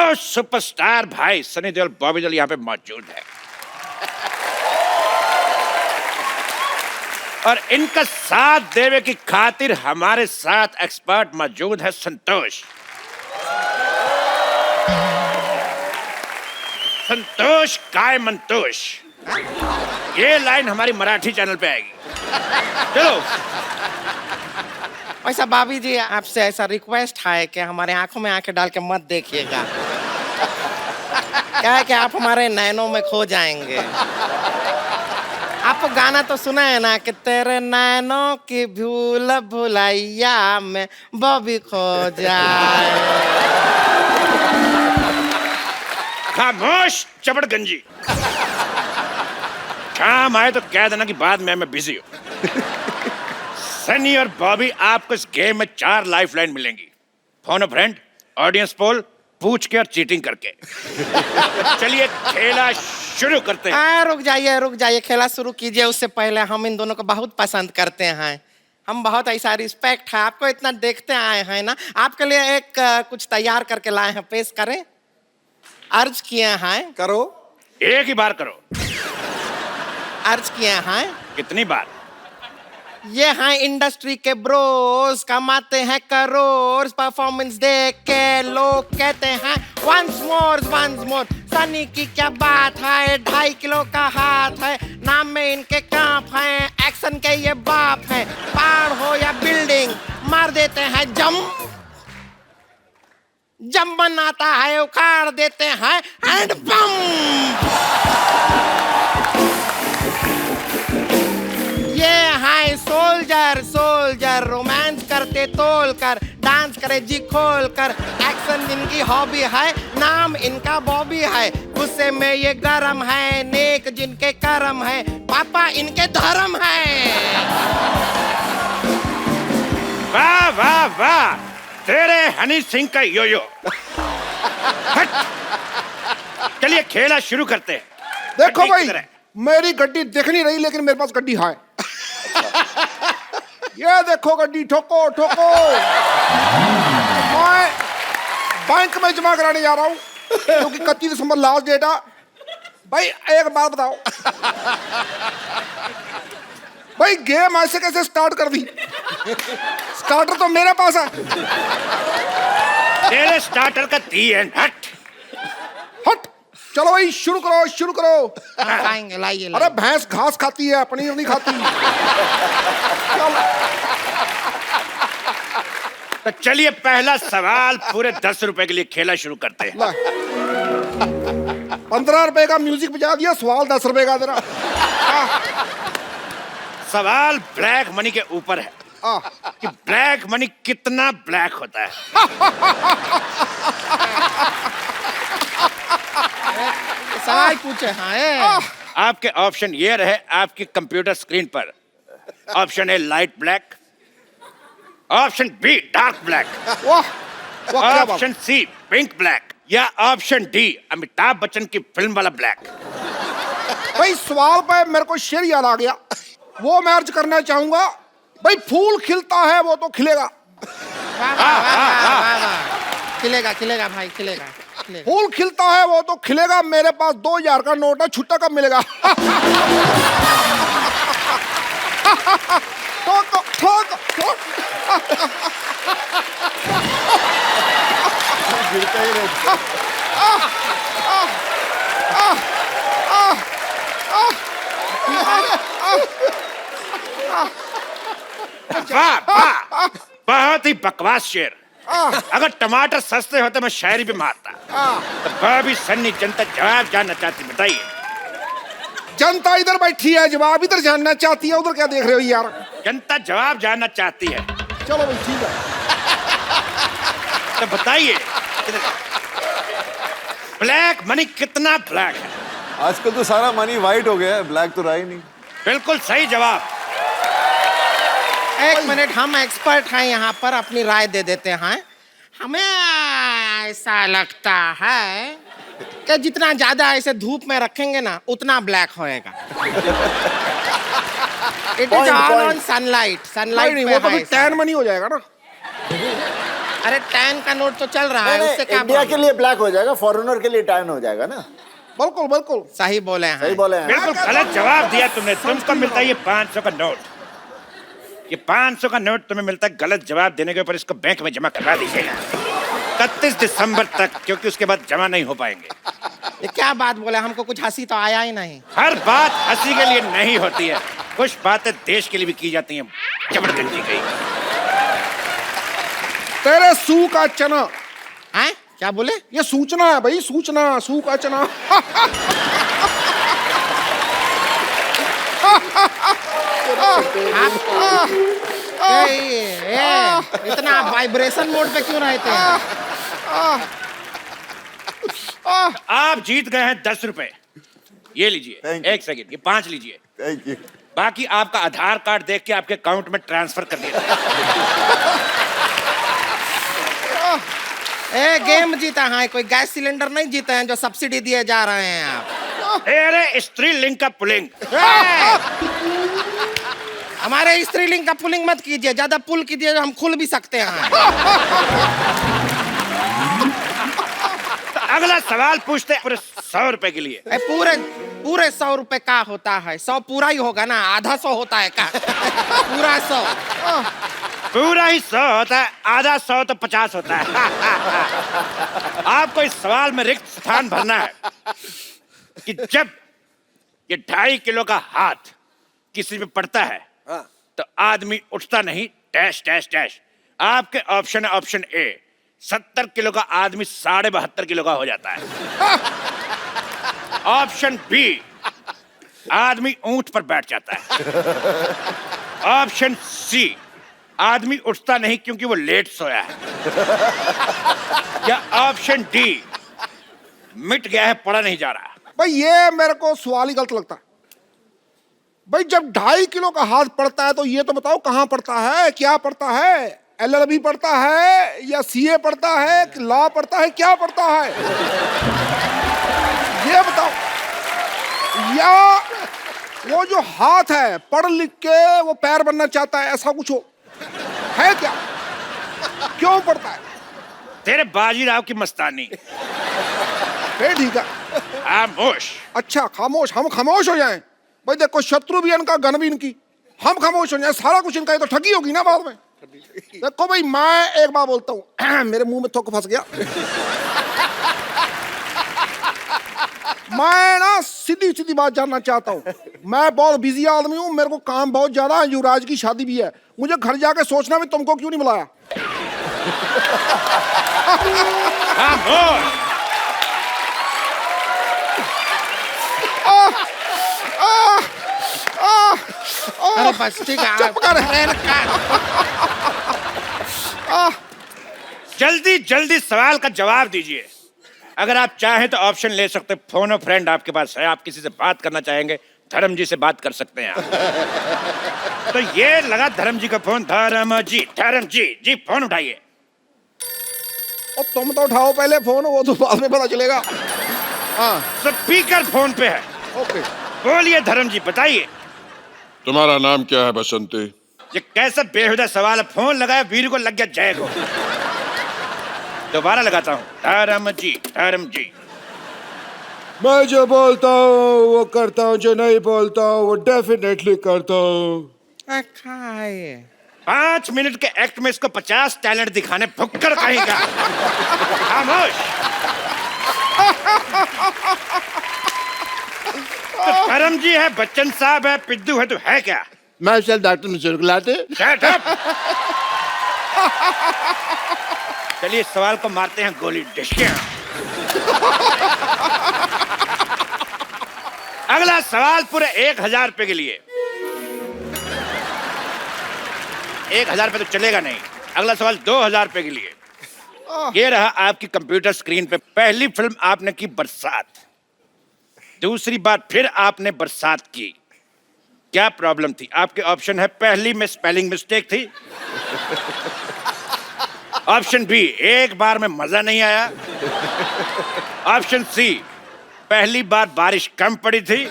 दो सुपरस्टार भाई सनी देओल, बॉबी देओल यहाँ पे मौजूद है और इनका साथ देवे की खातिर हमारे साथ एक्सपर्ट मौजूद है संतोष। संतोष काय मंतोष, ये लाइन हमारी मराठी चैनल पे आएगी। चलो। वैसा भाभी जी आपसे ऐसा रिक्वेस्ट है कि हमारे आंखों में आंखें डाल के मत देखिएगा, क्या है कि आप हमारे नैनों में खो जाएंगे। आपको गाना तो सुना है ना कि तेरे नैनों की भूल भुलैया में बॉबी खो जाए। खामोश चपड़गंजी, काम आए तो कह देना कि बाद में मैं बिजी हूं। सनी और बॉबी आपको इस गेम में 4 लाइफलाइन मिलेंगी, फोन अ फ्रेंड, ऑडियंस पोल, पूछ के और चीटिंग करके। चलिए खेला शुरू करते हैं। रुक जाइए, खेला शुरू कीजिए। उससे पहले हम इन दोनों को बहुत पसंद करते हैं, हम बहुत ऐसा रिस्पेक्ट है, आपको इतना देखते आए हैं ना। आपके लिए एक कुछ तैयार करके लाए हैं, पेश करें। अर्ज किए हैं। करो। एक ही बार करो। अर्ज किए हैं। कितनी बार? ये हैं इंडस्ट्री के ब्रोस, कमाते हैं करोड़, परफॉर्मेंस देख के लोग कहते हैं वंस मोर। सनी की क्या बात है, 2.5 किलो का हाथ है, नाम में इनके कांप हैं, एक्शन के ये बाप हैं। पहाड़ हो या बिल्डिंग मार देते हैं जम बनाता है उखाड़ देते हैं हैंड पंप। ये है सोल्जर, रोमांस करते तोल कर, डांस करे जी खोल कर, एक्शन जिनकी हॉबी है, नाम इनका बॉबी है। गुस्से में ये गरम है, नेक जिनके करम है, पापा इनके धर्म है। वाह वाह वाह, तेरे हनी सिंह का यो-यो। चलिए खेला शुरू करते हैं। देखो भाई, मेरी गड्डी दिख नहीं रही लेकिन मेरे पास गड्डी है। ये देखो गड्डी, ठोको। मैं बैंक में जमा कराने जा रहा हूँ क्योंकि 31 दिसंबर लास्ट डेट है। भाई एक बात बताओ, भाई गेम ऐसे कैसे स्टार्ट कर दी? स्टार्टर तो मेरे पास है। तेरे स्टार्टर का दी एंड हट। चलो भाई शुरू करो। लाइए। अरे भैंस घास खाती है, पनीर नहीं खाती। तो चलिए पहला सवाल पूरे 10 रुपए के लिए खेला शुरू करते हैं। 15 रुपए का म्यूजिक बजा दिया, सवाल 10 रुपए का तेरा। सवाल ब्लैक मनी के ऊपर है कि ब्लैक मनी कितना ब्लैक होता है। सवाल पूछे हैं। आपके ऑप्शन ये रहे आपकी कंप्यूटर स्क्रीन पर। Option A light black, option B dark black, option C pink black, या ऑप्शन डी अमिताभ बच्चन की फिल्म वाला ब्लैक। भाई सवाल पे मेरे को शेर याद आ गया, वो मैं अर्ज करना चाहूंगा। भाई फूल खिलता है वो तो खिलेगा। खिलेगा भाई, खिलेगा। फूल खिलता है वो तो खिलेगा, मेरे पास 2000 का नोट है, छुट्टा कब मिलेगा? ठोक। गिरता ही रहता। बहुत ही बकवास शेर। अगर टमाटर सस्ते होते मैं शायरी भी मारता। तो बॉबी सन्नी जनता जवाब जानना चाहती, बताइए। जनता इधर बैठी है, जवाब इधर जानना चाहती है, उधर क्या देख रहे हो यार? जनता जवाब जानना चाहती है। चलो भाई ठीक है, तो बताइए ब्लैक मनी कितना ब्लैक है? आजकल तो सारा मनी वाइट हो गया है, ब्लैक तो रहा ही नहीं। बिल्कुल सही जवाब। एक मिनट, हम एक्सपर्ट हैं यहाँ पर, अपनी राय दे देते हैं। हमें ऐसा लगता है कि जितना ज्यादा ऐसे धूप में रखेंगे ना उतना ब्लैक होएगा। It is all on sunlight. नहीं वो तो टैन मनी हो जाएगा ना। अरे टैन का नोट तो चल रहा है, उससे क्या इंडिया के problem? लिए ब्लैक हो जाएगा, फॉरेनर के लिए टैन हो जाएगा ना। बिल्कुल बिल्कुल सही बोले हैं। सही बोले हैं। बिल्कुल गलत जवाब दिया तुमने। तुमको मिलता है ये 500 का नोट। ये 500 का नोट तुम्हें मिलता है गलत जवाब देने के ऊपर। इसको बैंक में जमा करवा दीजिएगा 31 दिसंबर तक, क्योंकि उसके बाद जमा नहीं हो पाएंगे। ये क्या बात बोले, हमको कुछ हंसी तो आया ही नहीं। हर बात हंसी के लिए नहीं होती है, कुछ बातें देश के लिए भी की जाती हैं। जबरदस्ती गई। तेरे सू का चना। हैं? क्या बोले? ये सूचना है भाई, सूचना, सू का चना। इतना वाइब्रेशन मोड पे क्यों रहते हैं? आप जीत गए हैं 10 रुपए। ये लीजिए। Thank you. 1 सेकंड, ये 5 लीजिए। Thank you. बाकी आपका आधार कार्ड देख के आपके अकाउंट में ट्रांसफर कर दिया। गेम जीता है, कोई गैस सिलेंडर नहीं जीते हैं जो सब्सिडी दिए जा रहे हैं आप। अरे स्त्रीलिंग का पुलिंग। हमारे स्त्रीलिंग का पुलिंग मत कीजिए, ज्यादा पुल कीजिए हम खुल भी सकते हैं। अगला सवाल पूछते हैं पूरे 100 रुपए के लिए। पूरे 100 रुपए का होता है? 100 पूरा ही होगा ना, आधा 100 होता है का? पूरा 100। पूरा ही 100 होता है, आधा 100 तो 50 होता है। आपको इस सवाल में रिक्त स्थान भरना है कि जब ये 2.5 किलो का हाथ किसी पे पड़ता है तो आदमी उठता नहीं, डैश डैश डैश। आपके ऑप्शन है ऑप्शन ए, 70 किलो का आदमी 72.5 किलो का हो जाता है। ऑप्शन बी, आदमी ऊंट पर बैठ जाता है। ऑप्शन सी, आदमी उठता नहीं क्योंकि वो लेट सोया है। या ऑप्शन डी, मिट गया है, पड़ा नहीं जा रहा। भाई ये मेरे को सवाल ही गलत लगता है। भाई जब 2.5 किलो का हाथ पड़ता है तो ये तो बताओ कहाँ पड़ता है, क्या पड़ता है? LLB पड़ता है या CA पड़ता है, लॉ पड़ता है, क्या पड़ता है? ये बताओ। या वो जो हाथ है पढ़ लिख के वो पैर बनना चाहता है, ऐसा कुछ हो है क्या? क्यों पड़ता है? तेरे बाजीराव की मस्तानी। फिर ठीक है। खामोश। अच्छा खामोश, हम खामोश हो जाएं? भाई देखो शत्रु भी इनका, गन भी इनकी, हम खामोश हो जाएं, सारा कुछ इनका, ये तो ठगी होगी ना बाद में। देखो भाई मैं एक बात बोलता हूँ, मेरे मुंह में थोक फंस गया। मैं ना सीधी सीधी बात जानना चाहता हूँ। मैं बहुत बिजी आदमी हूँ, मेरे को काम बहुत ज्यादा है, युवराज की शादी भी है, मुझे घर जाके सोचना भी तुमको क्यों नहीं बुलाया। खामोश। अरे बस ठीक है। चुप कर। जल्दी जल्दी सवाल का जवाब दीजिए। अगर आप चाहें तो ऑप्शन ले सकते हैं, फोन और फ्रेंड आपके पास है, आप किसी से बात करना चाहेंगे, धर्म जी से बात कर सकते हैं आप। तो ये लगा धर्म जी का फोन। धर्म जी फोन उठाइए। और तुम तो उठाओ पहले फोन, वो तो बाद में पता चलेगा। हाँ स्पीकर फोन पे है। ओके। बोलिए धर्म जी, बताइए। तुम्हारा नाम क्या है बसंती? ये कैसा बेहुदा सवाल है? फोन लगाया, वीर को लग गया जय को। दोबारा लगाता हूँ। धर्म जी। मैं जो बोलता हूँ वो करता हूँ, जो नहीं बोलता हूँ वो डेफिनेटली करता हूँ। 5 मिनट के एक्ट में इसको 50 टैलेंट दिखाने, भुक्कड़ कहेगा। खामोश। तो धर्म जी है, बच्चन साहब है, पिद्दू है, तो है क्या? मैं चल डॉक्टर मिश्र को लाते। Shut up! चलिए सवाल को मारते हैं गोली। डिशकियां। अगला सवाल पूरे 1000 रुपए के लिए। 1000 रुपए तो चलेगा नहीं। अगला सवाल 2000 रुपए के लिए। ये रहा आपकी कंप्यूटर स्क्रीन पे। पहली फिल्म आपने की बरसात, दूसरी बार फिर आपने बरसात की, क्या प्रॉब्लम थी? आपके ऑप्शन है, पहली में स्पेलिंग मिस्टेक थी। ऑप्शन बी, एक बार में मजा नहीं आया। ऑप्शन सी, पहली बार बारिश कम पड़ी थी।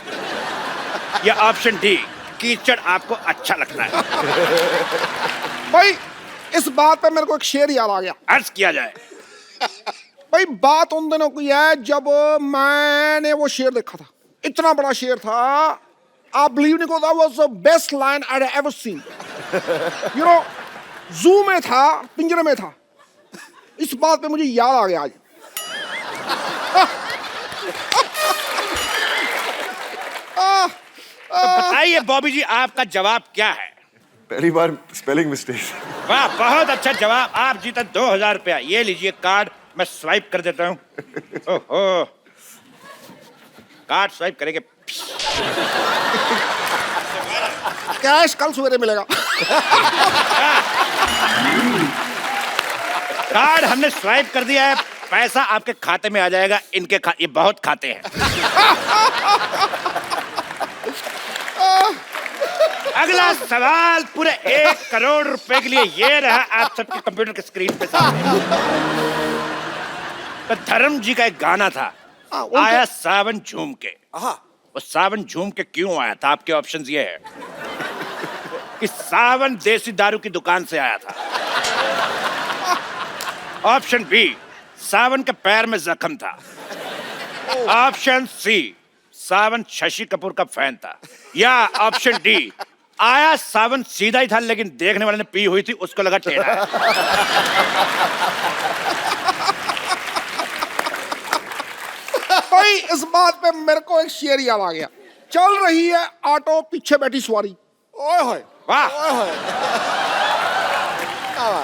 या ऑप्शन डी, कीचड़ आपको अच्छा लगता है। भाई इस बात पे मेरे को एक शेर याद आ गया। अर्ज किया जाए। भाई बात उन दिनों की है जब मैंने वो शेर देखा था, इतना बड़ा शेर था, आप बिलीव नहीं करो, was the best line I have ever seen. You know, जू में था, पिंजरे में था। इस बात पे मुझे याद आ गया आज। तो बताइए बॉबी जी, आपका जवाब क्या है? पहली बार स्पेलिंग मिस्टेक। वाह, बहुत अच्छा जवाब। आप जीते 2000 रुपया। ये लीजिए कार्ड, मैं स्वाइप कर देता हूँ। ओहो, कार्ड स्वाइप करेंगे। कैश कल सवेरे मिलेगा। कार्ड हमने स्वाइप कर दिया है, पैसा आपके खाते में आ जाएगा। इनके ये बहुत खाते हैं। अगला सवाल पूरे 1 करोड़ रुपए के लिए ये रहा आप सबके कंप्यूटर के स्क्रीन पे सामने। तो धर्म जी का एक गाना था, आया सावन झूम के। वो सावन झूम के क्यों आया था? आपके ऑप्शंस ये है कि सावन देसी दारू की दुकान से आया था। ऑप्शन बी, सावन के पैर में जख्म था। ऑप्शन सी, सावन शशि कपूर का फैन था। या ऑप्शन डी, आया सावन सीधा ही था लेकिन देखने वाले ने पी हुई थी, उसको लगा टेढ़ा। भाई इस बात पे मेरे को एक शेर याद आ गया। चल रही है ऑटो, पीछे बैठी सवारी। ओए होए, वाह,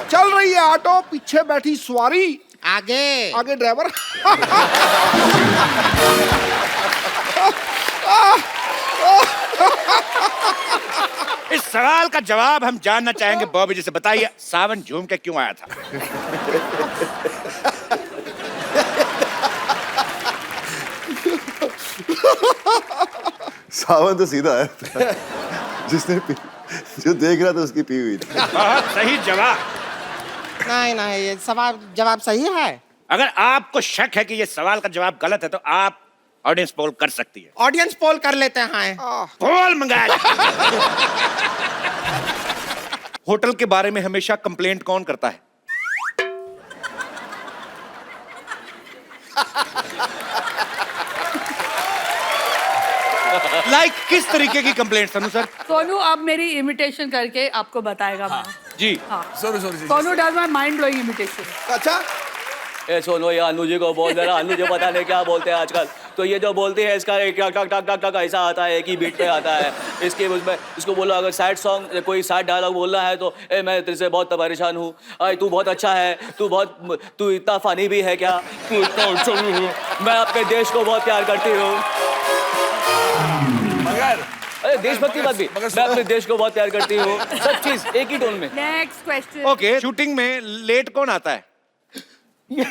चल रही है ऑटो, पीछे बैठी सवारी, आगे आगे ड्राइवर। इस सवाल का जवाब हम जानना चाहेंगे बॉबी जी से। बताइए, सावन झूम के क्यों आया था? सावन तो सीधा है। जो देख रहा था उसकी पी हुई थी। बहुत सही जवाब। नहीं नहीं, ये सवाल जवाब सही है। अगर आपको शक है कि ये सवाल का जवाब गलत है तो आप ऑडियंस पोल कर सकती है। ऑडियंस पोल कर लेते हैं। पोल मंगाया जाए। होटल के बारे में हमेशा कंप्लेंट कौन करता है? लाइक किस तरीके की कंप्लेंट सनु सर? सोनू अब मेरी इमिटेशन करके आपको बताएगा। हाँ। जी हाँ, sorry Sonu does my mind blowing imitation. अच्छा, ए सोनो, ये अनु जी को बोल दे रहा। अनु जी पता नहीं क्या बोलते हैं आजकल। तो ये जो बोलती है इसका एक टक टक टक टक ऐसा आता है, एक ही बीट पे आता है। इसके उसमें इसको बोलो अगर सैड सॉन्ग, कोई सैड डायलॉग बोलना है तो ए मैं तेरे से बहुत परेशान हूँ, तू बहुत अच्छा है, तू इतना फनी भी है क्या, तू इतना अच्छा भी है, मैं अपने देश को बहुत प्यार करती हूँ। अरे देशभक्ति बात भी, मैं अपने देश को बहुत प्यार करती हूँ। सब चीज एक ही टोन में। Next question. ओके, शूटिंग में लेट कौन आता है? ये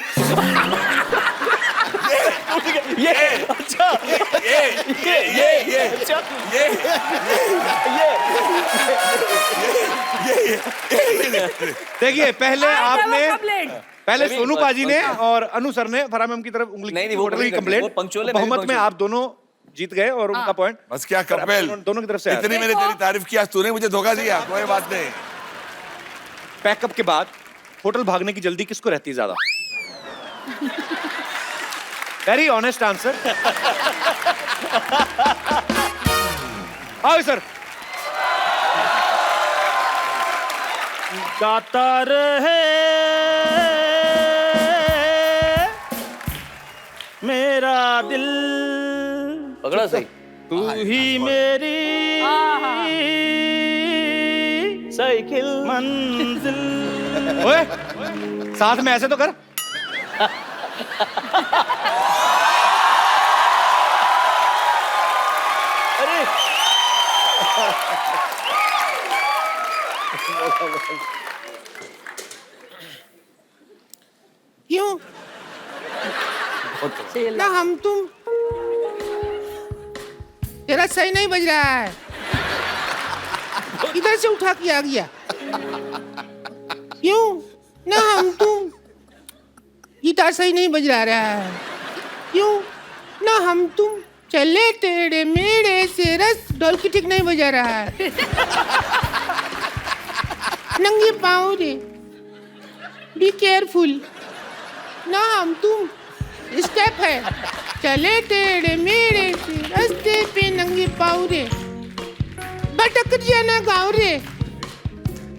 अच्छा, ये अच्छा, देखिए, पहले अभी सोनू पाजी ने पंक्चुअल। और अनु सर ने फराम की तरफ उंगली नहीं, वो टोटली वो कंप्लेंट। पंक्चुअल है, बहुमत में पंक्चुअल। आप दोनों जीत गए और उनका पॉइंट बस क्या कपिल, दोनों की तरफ से आया। इतनी मैंने तेरी तारीफ किया, तूने मुझे धोखा दिया। कोई बात नहीं। पैकअप के बाद होटल भागने की जल्दी किसको रहती है ज्यादा? Very honest answer. आओ सर। गाता रहे मेरा दिल, पकड़ा सही। तू ही मेरी साइकिल मंजिल। ओए, साथ में ऐसे तो कर। अरे क्यों ना हम तुम, तेरा सही नहीं बज रहा है, इधर से उठा के आ गया। क्यों ना हम तुम, गिटार सही नहीं बज रहा है। क्यों ना हम तुम, चले तेरे मेरे से रस, ढोलकी ठीक नहीं बजा रहा है। नंगे पाँव रे बी केयरफुल। ना हम तुम स्टेप है, चले टेढ़े मेढ़े से रास्ते पे नंगे पाँव रे, भटक जाना गाँव रे,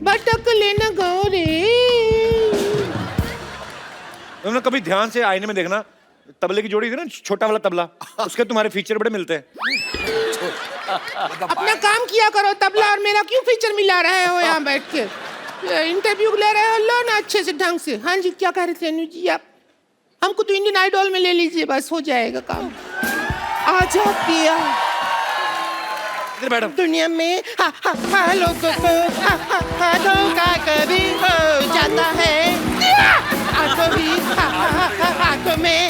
भटक लेना गाँव रे। तुमने कभी ध्यान से आईने में देखना, तबले की जोड़ी थी ना, छोटा वाला तबला, उसके तुम्हारे फीचर बड़े मिलते हैं। अपना काम किया करो, तबला और मेरा क्यों फीचर मिला रहे हो यहाँ बैठ के? इंटरव्यू ले रहे हो, लो ना अच्छे से ढंग से। हाँ जी, क्या कह रहे थे अनु जी आप? हमको तो इंडियन आइडल में ले लीजिए, बस हो जाएगा काम। आजा पिया मैडम दुनिया में लोगों को धोखा कभी हो जाता है, कभी आंखों में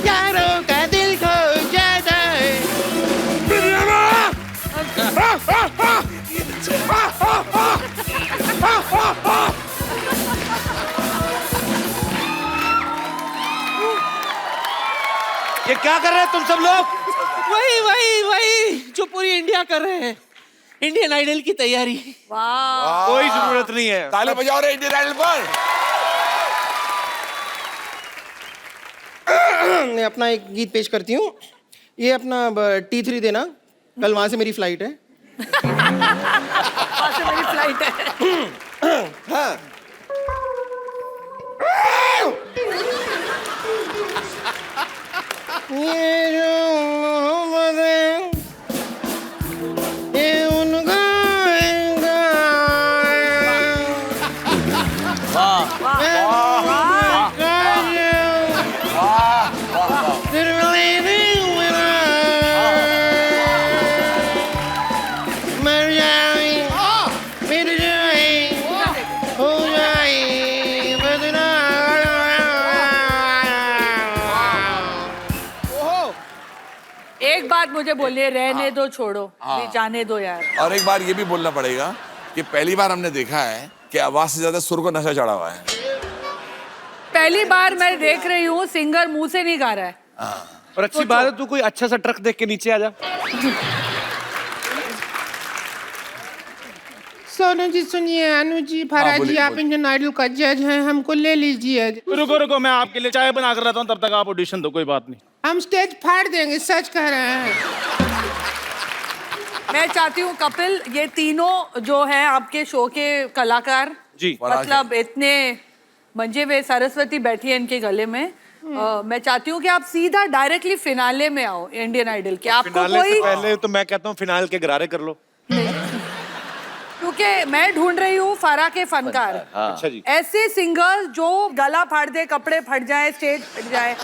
यारों का दिल खो जाता है। ये क्या कर रहे हैं तुम सब लोग? वही जो पूरी इंडिया कर रहे हैं, इंडियन आइडल की तैयारी। वाह, कोई जरूरत नहीं है। ताली बजाओ रे इंडियन आइडल पर। मैं अपना एक गीत पेश करती हूँ। ये अपना T3 देना, कल वहां से मेरी फ्लाइट है। वहाँ से मेरी फ्लाइट है। हाँ। ये जो मोहब्बत है, ये उनका एक बात मुझे बोलिए, रहने दो, छोड़ो, अभी जाने दो यार। और एक बार ये भी बोलना पड़ेगा कि पहली बार हमने देखा है कि आवाज से ज्यादा सुर को नशा चढ़ा हुआ है। पहली बार मैं देख रही हूँ सिंगर मुंह से नहीं गा रहा है। और अच्छी बात है, तू कोई अच्छा सा ट्रक देख के नीचे आ जा। सोनू जी सुनिए, अनु जी, फरा जी, आप इंडियन आइडल का जज हैं, हमको ले लीजिए। रुको, मैं आपके लिए चाय बना कर रहता हूँ, तब तक आप ऑडिशन दो, कोई बात नहीं। हम स्टेज फाड़ देंगे, सच कह रहे हैं। मैं चाहती हूँ कपिल, ये तीनों जो हैं आपके शो के कलाकार जी, मतलब इतने मंजे हुए, सरस्वती बैठी है इनके गले में। मैं चाहती हूँ कि आप सीधा डायरेक्टली फिनाले में आओ इंडियन आइडल के। आपको फिनाले कोई से पहले तो मैं कहता हूँ फिनाल के गरारे कर लो। क्योंकि मैं ढूंढ रही हूँ फारा के फनकार। अच्छा जी। ऐसे सिंगर जो गला फाड़ दे, कपड़े फट जाए, स्टेज फट जाए,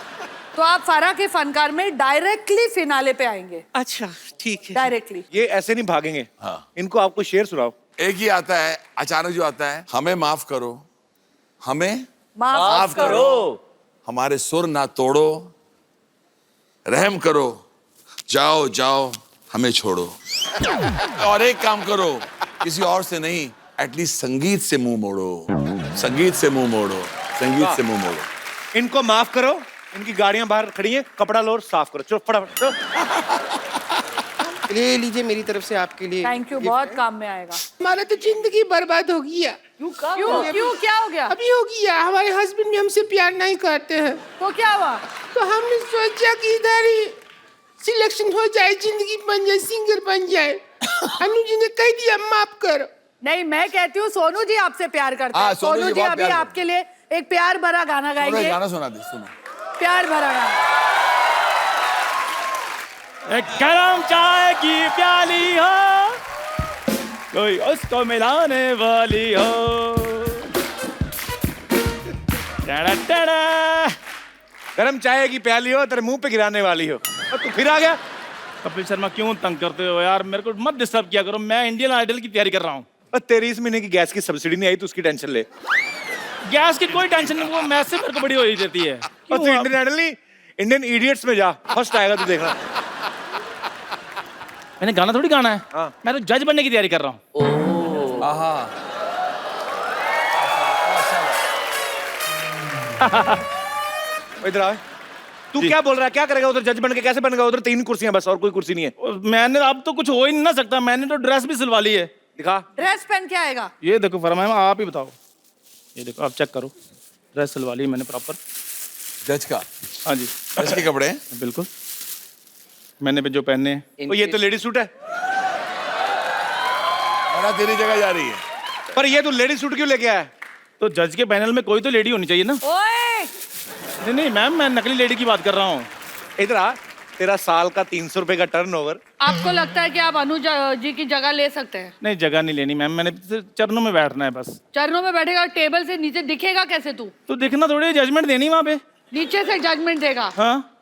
तो आप फारा के फनकार में डायरेक्टली फिनाले पे आएंगे। अच्छा ठीक है। डायरेक्टली ये ऐसे नहीं भागेंगे। इनको आपको शेर सुनाओ। एक ही आता है, अचानक जो आता है, हमें माफ करो, हमें माफ करो, हमारे सुर ना तोड़ो, रहम करो, जाओ जाओ हमें छोड़ो। और एक काम करो, किसी और से नहीं, एटलीस्ट संगीत से मुंह मोड़ो, संगीत से मुंह मोड़ो, संगीत से मुंह मोड़ो। इनको माफ करो, इनकी गाड़ियां बाहर खड़ी हैं, कपड़ा लो और साफ करो। चलो फटाफट चलो। ले लीजिए मेरी तरफ से आपके लिए। थैंक यू, बहुत काम में आएगा। हमारा तो जिंदगी बर्बाद हो गया। क्यों क्या हो गया? अभी हो गया, हमारे हस्बैंड भी हमसे प्यार नहीं करते हैं, तो क्या हुआ? तो हमने सोचा कि इधर ही सिलेक्शन हो जाए, जिंदगी बन जाए, सिंगर बन जाए। अनु जी ने कह दिया माफ करो। नहीं, मैं कहती हूँ सोनू जी आपसे प्यार करते हाँ, हैं। सोनू सोनू जी जी बहुत अभी प्यार आपके लिए एक प्यार भरा गाना गाएंगे। गाना सुना दे, सुनो। प्यार भरा गाना। गरम चाय की प्याली हो, कोई उसको मिलाने वाली हो। टड़ा टड़ा। गरम चाय की प्याली हो, तेरे मुंह पे गिराने वाली हो, और तू फिर आ गया। कपिल शर्मा क्यों तंग करते हो यार, मेरे को मत डिस्टर्ब किया करो, मैं इंडियन आइडल की तैयारी कर रहा हूँ। और तेरी इस महीने की गैस की सब्सिडी नहीं आई, तो उसकी टेंशन ले। गैस की कोई टेंशन नहीं, वो मैच से मेरे को बड़ी हो ही देती है। और तू इंडियन आइडल नहीं, इंडियन इडियट्स में जा, फर्स्ट आएगा तू, देखना। मैंने गाना थोड़ी गाना है, हाँ। मैं तो जज बनने की तैयारी कर रहा हूँ। इधर आ। तू क्या बोल रहा है, क्या करेगा उधर? जज बन के कैसे बनेगा? उधर 3 कुर्सियां बस, और कोई कुर्सी नहीं है। और मैंने अब तो कुछ हो ही नहीं ना सकता, मैंने तो ड्रेस भी सिलवा ली है। दिखा। ड्रेस पहन के आएगा। ये देखो फरमा, आप ही बताओ। ये देखो आप चेक करो, ड्रेस सिलवा ली मैंने प्रॉपर। जज का, हाँ जी जज के कपड़े हैं। बिल्कुल, मैंने भी जो पहने हैं। तो ये तो लेडी सूट है, बड़ा तेरी जगह जा रही है। पर ये तो लेडी सूट क्यों लेके आया है? तो जज के पैनल में कोई तो लेडी होनी चाहिए ना। ओए नहीं नहीं मैम, मैं नकली लेडी की बात कर रहा हूँ। इधर आ, तेरा साल का 300 रुपए का टर्नओवर। आपको लगता है कि आप अनुज जी की जगह ले सकते हैं? नहीं जगह नहीं लेनी मैम, मैंने सिर्फ चरणों में बैठना है बस। चरणों में बैठेगा, टेबल से नीचे दिखेगा कैसे तू? तो देखना थोड़ी जजमेंट देनी वहाँ पे। नीचे से जजमेंट देगा? हाँ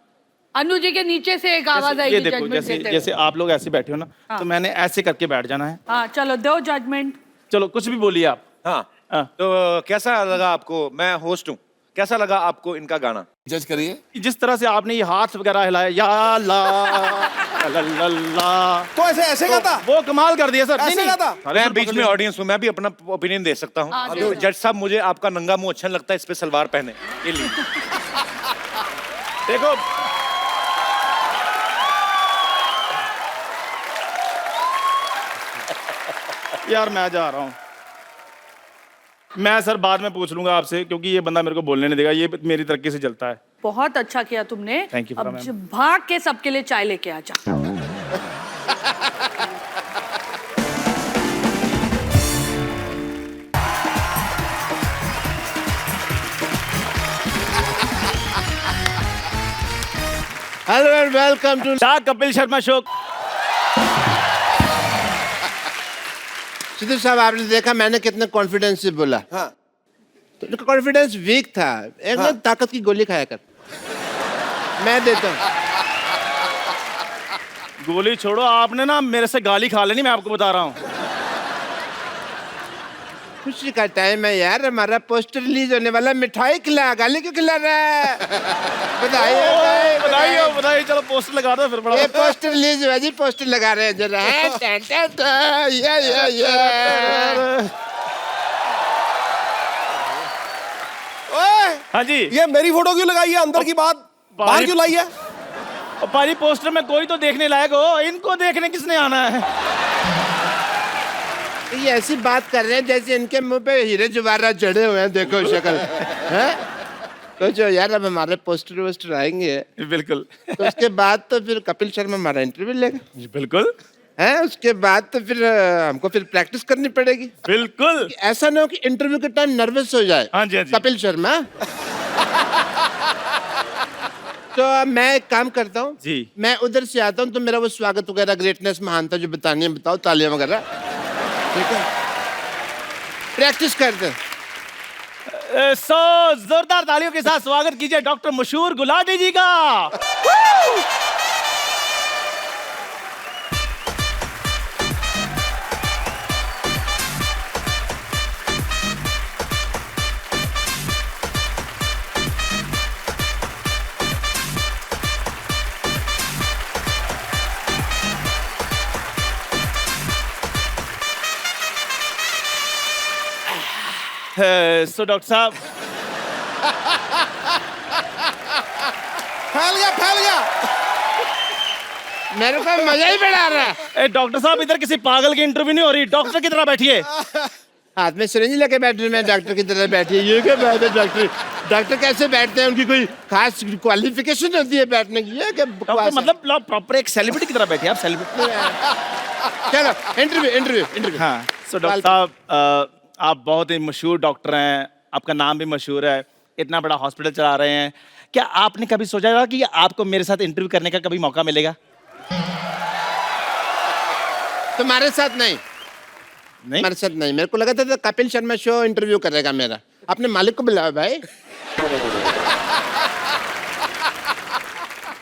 अनु जी के नीचे से एक आवाज ये आएगी देखो, जजमेंट जैसे देते जैसे आप लोग ऐसे बैठे हो ना, हाँ। तो मैंने ऐसे करके बैठ जाना है। हाँ चलो दो जजमेंट। चलो कुछ भी बोलिए आप। हाँ, हाँ। तो कैसा लगा आपको? मैं होस्ट हूँ, कैसा लगा आपको इनका गाना? जज करिए। जिस तरह से आपने ये हाथ वगैरह हिलाया, या ला ला ला ला, तो ऐसे ऐसे गाता? वो कमाल कर दिया सर। ऐसे गाता? मैं बीच में ऑडियंस हूँ, मैं भी अपना ओपिनियन दे सकता हूँ। हाँ, तो जज साहब, मुझे आपका नंगा मुंह अच्छा लगता है, इस पे सलवार पहने। ये लीजिए। देखो यार मैं जा रहा हूँ, मैं सर बाद में पूछ लूंगा आपसे, क्योंकि ये बंदा मेरे को बोलने नहीं देगा, ये मेरी तरक्की से चलता है। बहुत अच्छा किया तुमने। Thank you, अब मैम। भाग के सबके लिए चाय लेके आ जा। Hello and welcome to the Kapil Sharma show. Sidhu साहब, आपने देखा मैंने कितने कॉन्फिडेंस से बोला। हाँ। तो कॉन्फिडेंस वीक था, एक ना ताकत की गोली खाया कर। मैं देता हूँ। गोली छोड़ो, आपने ना मेरे से गाली खा लेनी, मैं आपको बता रहा हूँ। खुशी का टाइम है यार, हमारा पोस्टर रिलीज होने वाला। मिठाई खिला, गाली क्यों खिला रहा है? बधाई बधाई बधाई, चलो पोस्टर लगा दो फिर। बड़ा ये पोस्टर रिलीज हुआ जी, पोस्टर लगा रहे हैं जरा। ओए, हाँ जी, ये मेरी फोटो क्यों लगाई है? अंदर की बात बाहर क्यों लाई है? और पाजी पोस्टर में कोई तो देखने लायक हो, इनको देखने किसने आना है? ये ऐसी बात कर रहे हैं जैसे इनके मुंह पे हीरे जवाहरात जड़े हुए हैं। देखो शक्ल है कुछ यार। अब हमारे पोस्टर वोस्टर आएंगे बिल्कुल तो उसके बाद तो फिर कपिल शर्मा हमारा इंटरव्यू लेगा। बिल्कुल है, उसके बाद तो फिर हमको फिर प्रैक्टिस करनी पड़ेगी। बिल्कुल। ऐसा ना हो कि इंटरव्यू के टाइम नर्वस हो जाए। हाँ जी, हाँ जी। कपिल शर्मा तो अब मैं एक काम करता हूँ जी। मैं उधर से आता हूँ, तो मेरा वो स्वागत वगैरह, ग्रेटनेस, महानता जो बतानी है बताओ, तालियां वगैरह। ठीक है, प्रैक्टिस करते हैं। सो जोरदार तालियों के साथ स्वागत कीजिए डॉक्टर मशहूर गुलाटी जी का। सो डॉक्टर साहब, फैल गया। मेरे को मजा ही बड़ा रहा है। डॉक्टर साहब इधर किसी पागल की इंटरव्यू नहीं हो रही, डॉक्टर की तरह बैठिए। हाथ में सिरिंज लेके बैठ रही, मैं डॉक्टर की तरह बैठी। ये क्या बात है? डॉक्टर कैसे बैठते हैं? उनकी कोई खास क्वालिफिकेशन होती है बैठने की? ये क्या बकवास डॉक्टर है? मतलब प्रॉपर एक सेलिब्रिटी की तरह बैठिए आप, सेलिब्रिटी। चलो इंटरव्यू। हाँ, सो डॉक्टर साहब आप बहुत ही मशहूर डॉक्टर हैं, आपका नाम भी मशहूर है, इतना बड़ा हॉस्पिटल चला रहे हैं। क्या आपने कभी सोचा होगा कि आपको मेरे साथ इंटरव्यू करने का कभी मौका मिलेगा? तुम्हारे साथ नहीं? नहीं, हमारे साथ नहीं। मेरे को लगा था कपिल शर्मा शो इंटरव्यू करेगा मेरा। अपने मालिक को बुलाओ भाई।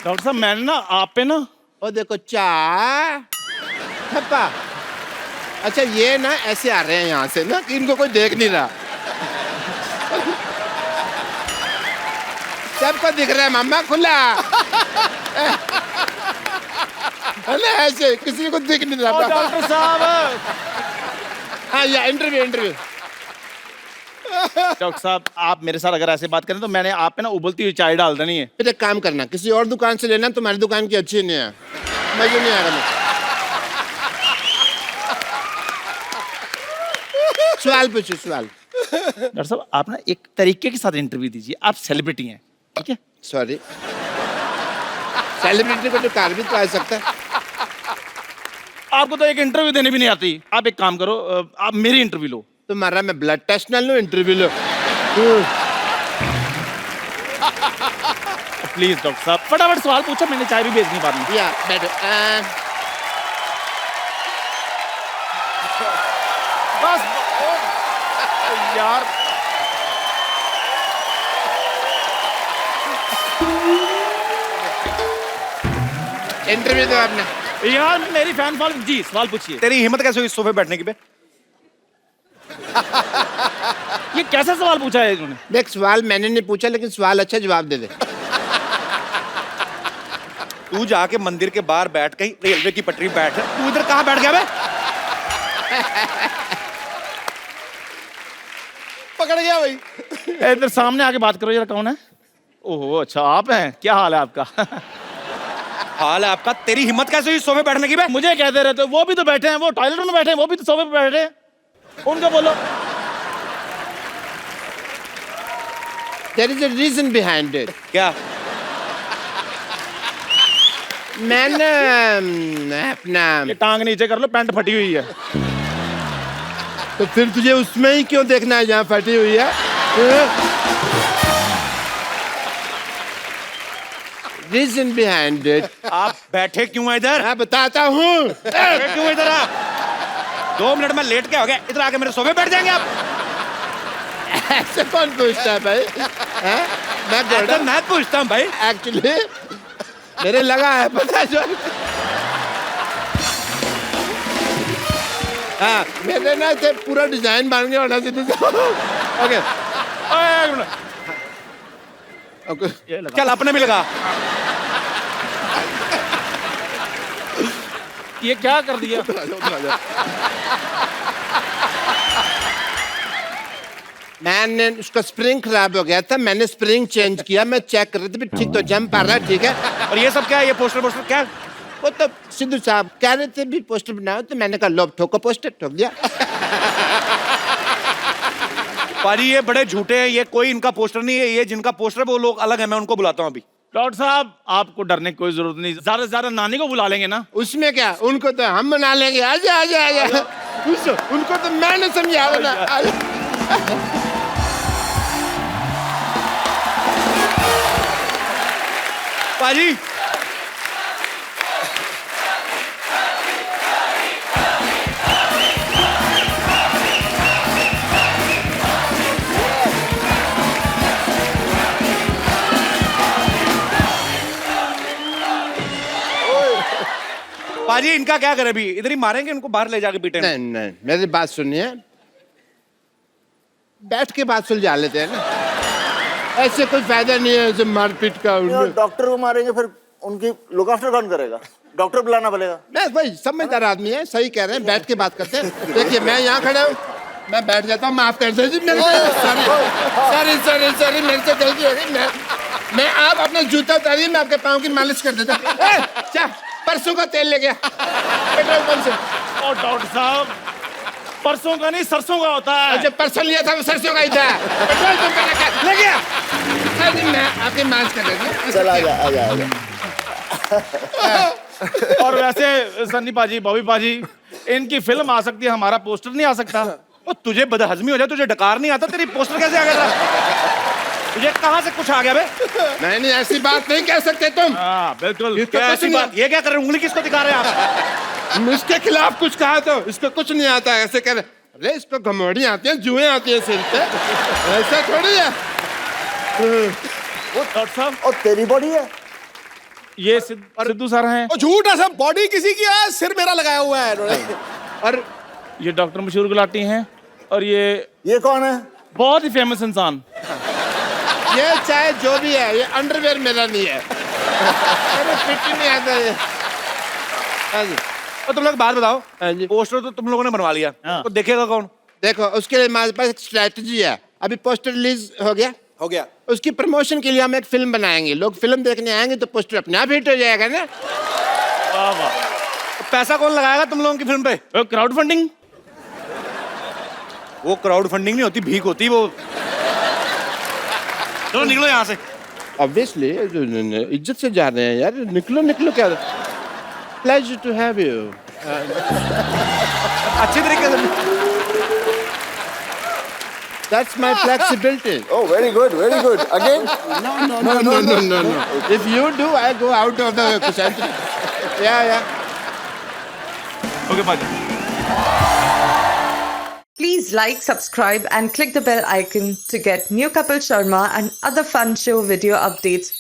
डॉक्टर साहब मैंने ना आप पे ना, ओ देखो चा थप्पा। अच्छा ये ना ऐसे आ रहे हैं यहाँ से ना कि इनको कोई देख नहीं रहा। सबको दिख रहा है मामा खुला। है ना, ऐसे किसी को दिख नहीं रहा। डॉक्टर साहब। हाँ या इंटरव्यू। डॉक्टर साहब आप मेरे साथ अगर ऐसे बात करें तो मैंने आप पे ना उबलती हुई चाय डाल देनी है। फिर एक काम करना, किसी और दुकान से लेना, तुम्हारी दुकान की अच्छी नहीं है। मजा नहीं आ रहा। सवाल पूछो, सवाल। डॉक्टर साहब आप ना एक तरीके के साथ इंटरव्यू दीजिए, आप सेलिब्रिटी हैं, ठीक है? सॉरी, सेलिब्रिटी को तो कार भी तो आ सकता है। आपको तो एक इंटरव्यू देने भी नहीं आती। आप एक काम करो, आप मेरी इंटरव्यू लो। तुम्हारा मैं ब्लड टेस्ट ना लूं, इंटरव्यू लो। प्लीज डॉक्टर साहब फटाफट सवाल पूछो, मैंने चाय भी भेजनी बाद में। या बैठो। बस यार इंटरव्यू दो आपने। यार मेरी फैन फॉलोइंग जी, सवाल पूछिए। तेरी हिम्मत कैसे हुई इस सोफे पे बैठने की बे? ये कैसा सवाल पूछा है इन्होंने? देख, सवाल मैंने नहीं पूछा, लेकिन सवाल अच्छा जवाब दे दे। तू जाके मंदिर के बाहर बैठ, कहीं रेलवे की पटरी पे बैठ। तू इधर कहाँ बैठ गया बे? पकड़ गया भाई। इधर सामने आके बात करो जरा, कौन है? ओहो अच्छा आप हैं, क्या हाल है आपका? हाल है आपका? तेरी हिम्मत कैसे हुई इस सोफे पे बैठने की बे? मुझे कहते रहते हो, वो भी तो बैठे हैं, वो टॉयलेट में बैठे हैं, वो भी तो सोफे पे बैठे हैं, उनको बोलो। There is a reason behind it. क्या? मैंने अपना ये टांग नीचे कर लो, पैंट फटी हुई है। तो फिर तुझे उसमें ही क्यों देखना है जहाँ फटी हुई है? Reason behind it. आप बैठे क्यों हैं इधर? मैं बताता हूँ। बैठे क्यों इधर आप? 2 मिनट में लेट के हो गए, इधर आके मेरे सोफे बैठ जाएंगे आप? ऐसे कौन पूछता है भाई? ऐसा मैं पूछता हूँ भाई। एक्चुअली मेरे लगा है, पता है जो। हाँ, मेरे ना से पूरा डिजाइन बन गया होना चाहिए। ओके ओके, चल अपने भी लगा। ये क्या कर दिया? मैंने उसका स्प्रिंग खराब हो गया था, मैंने स्प्रिंग चेंज किया। मैं चेक कर रही थी ठीक तो जंप आ रहा है, ठीक है। और ये सब क्या है? ये पोस्टर क्या? वो तो सिद्धू साहब कह रहे थे भी पोस्टर बनाओ, तो मैंने कहा लो ठोको पोस्टर, ठोक दिया। पाजी ये बड़े झूठे हैं, ये कोई इनका पोस्टर नहीं है। ये जिनका पोस्टर है वो लोग अलग है, मैं उनको बुलाता हूँ अभी। डॉक्टर साहब आपको डरने की कोई जरूरत नहीं, ज्यादा से ज्यादा नानी को बुला लेंगे ना। उसमें क्या, उनको तो हम बना लेंगे। आजा आजा आजा, उनको तो मैंने समझा ना। पाजी पाजी इनका क्या करे? अभी इधर ही मारेंगे इनको, बाहर ले जाके पीटेंगे। नहीं नहीं, मेरी बात सुनिए, बैठ के बात सुलझा लेते हैं ना। ऐसे कोई फायदा नहीं है जो मारपीट का। डॉक्टर को मारेंगे फिर उनकी लुक आफ्टर कौन करेगा? डॉक्टर बुलाना पड़ेगा। मैं भाई समझदार आदमी है, सही कह रहे हैं, बैठ के बात करते हैं। देखिए मैं यहाँ खड़ा हूँ, मैं बैठ जाता हूँ, माफ कर दीजिए। सॉरी सॉरी सॉरी, मेरे से गलती हो गई। मैं आप अपना जूता उतारिए, मैं आपके पाँव की मालिश कर देता हूँ। परसों का तेल ले गया पेट्रोल पंप से। और डॉक्टर साहब परसों का नहीं सरसों का होता है। जब परसों लिया था वो सरसों का ही था, पेट्रोल पंप पे ले गया। मैं आपकी मालिश कर देता हूँ। चल आजा आजा आजा। और वैसे सन्नी पाजी, बॉबी पाजी, इनकी फिल्म आ सकती है, हमारा पोस्टर नहीं आ सकता। वो तुझे बदहजमी हो जाए, तुझे डकार नहीं आता, तेरी पोस्टर कैसे आ गया? तुझे कहाँ से कुछ आ गया बे? नहीं ऐसी बात नहीं कह सकते तुम। हाँ बिल्कुल। क्या ऐसी बात? ये क्या कर रहे हो? उंगली किसको दिखा रहे हैं आप? इसके खिलाफ कुछ कहा तो इसको कुछ नहीं आता है, ऐसे कह रहे। अरे इसको घमौड़ी आती है, जुएं आती है सिर पे, ऐसा थोड़ी है। वो डॉक्टर साहब और तेरी बॉडी है। ये सिद्धू सर हैं। झूठ है सब, बॉडी किसी की है, सिर मेरा लगाया हुआ है इन्होंने। और ये डॉक्टर मशहूर गुलाटी हैं। और ये कौन है? बहुत ही फेमस इंसान। ये चाहे जो भी है, ये अंडरवेयर मेरा नहीं है। अरे फिट ही नहीं आता ये। हाँ जी। और तुम लोग बात बताओ, हाँ जी। पोस्टर तो तुम लोगों ने बनवा लिया, हाँ। तो देखेगा कौन? देखो उसके लिए हमारे पास एक स्ट्रैटेजी है। अभी पोस्टर रिलीज हो गया, उसकी प्रमोशन के लिए हम एक फिल्म बनाएंगे। लोग फिल्म देखने आएंगे तो पोस्टर अपने आप हिट हो जाएगा ना। वाह वाह। तो पैसा कौन लगाएगा तुम लोगों की फिल्म पे? Crowd funding. वो क्राउड फंडिंग नहीं होती, भीख होती वो। चलो निकलो यहाँ से। ऑब्वियसली इज्जत से जा रहे हैं यार, निकलो निकलो। क्या प्लेजर टू हैव यू। अच्छे तरीके से। That's my flexibility. Oh, very good, very good. Again? No. If you do, I go out of the center. Yeah. Okay bye. Please like, subscribe, and click the bell icon to get new Kapil Sharma and other fun show video updates